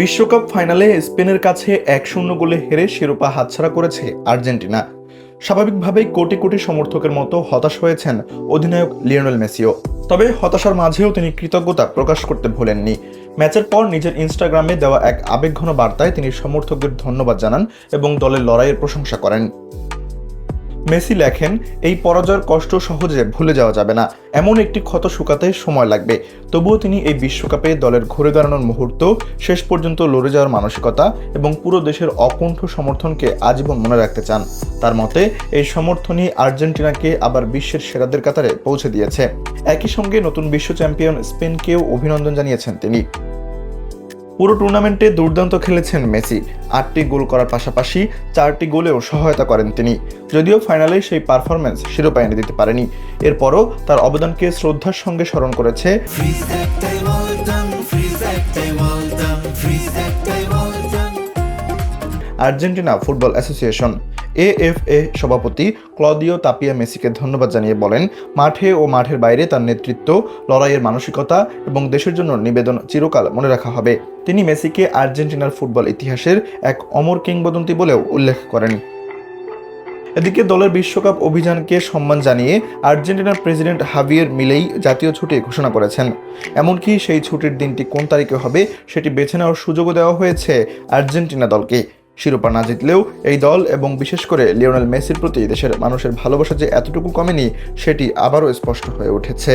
বিশ্বকাপ ফাইনালে স্পেনের কাছে 1-0 গোলে হেরে শিরোপা হাতছাড়া করেছে আর্জেন্টিনা। স্বাভাবিকভাবেই কোটি কোটি সমর্থকের মতো হতাশ হয়েছেন অধিনায়ক লিওনেল মেসিও। তবে হতাশার মাঝেও তিনি কৃতজ্ঞতা প্রকাশ করতে ভোলেননি। ম্যাচের পর নিজের ইনস্টাগ্রামে দেওয়া এক আবেগঘন বার্তায় তিনি সমর্থকদের ধন্যবাদ জানান এবং দলের লড়াইয়ের প্রশংসা করেন। মেসি লেখেন, এই পরাজয়ের কষ্ট সহজে ভুলে যাওয়া যাবে না। এমন একটি ক্ষত শুকাতে সময় লাগবে। তবুও তিনি এই বিশ্বকাপে দলের ঘুরে দাঁড়ানোর মুহূর্ত, শেষ পর্যন্ত লড়ে যাওয়ার মানসিকতা এবং পুরো দেশের অকুণ্ঠ সমর্থনকে আজীবন মনে রাখতে চান। তার মতে, এই সমর্থনই আর্জেন্টিনাকে আবার বিশ্বের সেরাদের কাতারে পৌঁছে দিয়েছে। একই সঙ্গে নতুন বিশ্ব চ্যাম্পিয়ন স্পেনকেও অভিনন্দন জানিয়েছেন তিনি। পুরো টুর্নামেন্টে দুর্দান্ত খেলেছেন মেসি। 8টি গোল করার পাশাপাশি 4টি গোলেও সহায়তা করেন তিনি। যদিও ফাইনালে সেই পারফরম্যান্স শিরোপা এনে দিতে পারেনি, এরপরও তার অবদানকে শ্রদ্ধার সঙ্গে স্মরণ করেছে আর্জেন্টিনা ফুটবল অ্যাসোসিয়েশন। AFA সভাপতি ক্লদিও তাপিয়া মেসিকে ধন্যবাদ জানিয়ে বলেন, মাঠে ও মাঠের বাইরে তার নেতৃত্ব, লড়াইয়ের মানসিকতা এবং দেশের জন্য নিবেদন চিরকাল মনে রাখা হবে। তিনি মেসিকে আর্জেন্টিনার ফুটবল ইতিহাসের এক অমর কিংবদন্তি বলেও উল্লেখ করেন। এদিকে দলের বিশ্বকাপ অভিযানকে সম্মান জানিয়ে আর্জেন্টিনার প্রেসিডেন্ট হাভিয়ের মিলেই জাতীয় ছুটি ঘোষণা করেছেন। এমনকি সেই ছুটির দিনটি কোন তারিখে হবে সেটি বেছে নেওয়ার সুযোগও দেওয়া হয়েছে আর্জেন্টিনা দলকে। শিরোপা না জিতলেও এই দল এবং বিশেষ করে লিওনেল মেসির প্রতি দেশের মানুষের ভালোবাসা যে এতটুকু কমেনি সেটি আবারও স্পষ্ট হয়ে উঠেছে।